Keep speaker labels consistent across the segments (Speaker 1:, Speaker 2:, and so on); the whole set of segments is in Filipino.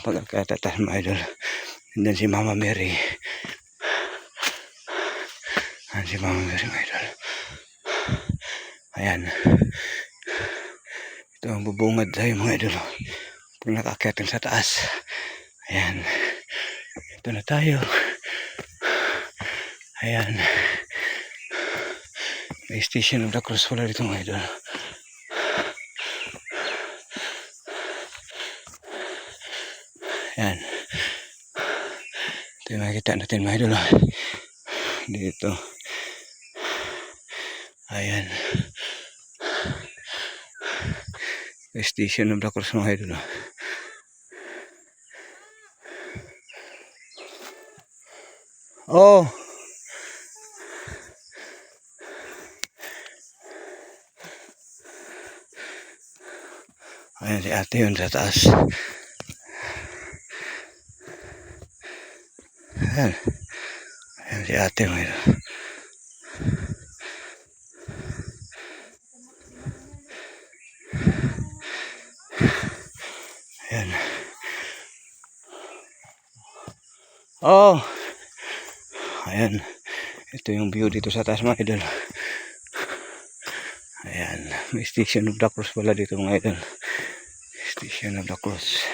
Speaker 1: Pag-akata tayo mga idol. And then si Mama Mary. Ayan si Mama Mary mga idol. Ayan. Ito ang bubungad tayo mga idol. Pag nakakita sa taas. Ayan. Ito na tayo. Ayan. May Station of the Cross pala dito mga idol. Ayan. Ito yung makikita natin mga idol. Dito. Ayan. May Station of the Cross mga idol. Oh. Ayan si ate yun sa taas. Ayan. Ayan si ate mga idol. Ayan. Oh. Ayan. Ito yung view dito sa taas mga idol. Ayan. May Station of the Cross pala dito mga idol. Station of the Cross.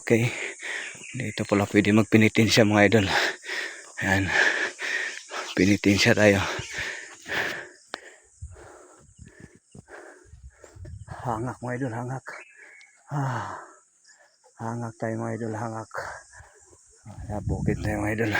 Speaker 1: Okay. Dito pala pwede magpenitensya mga idol. Ayan. Penitensya tayo. Hangak mga idol, hangak. Hangak tayo mga idol, hangak. Bukid tayo mga idol.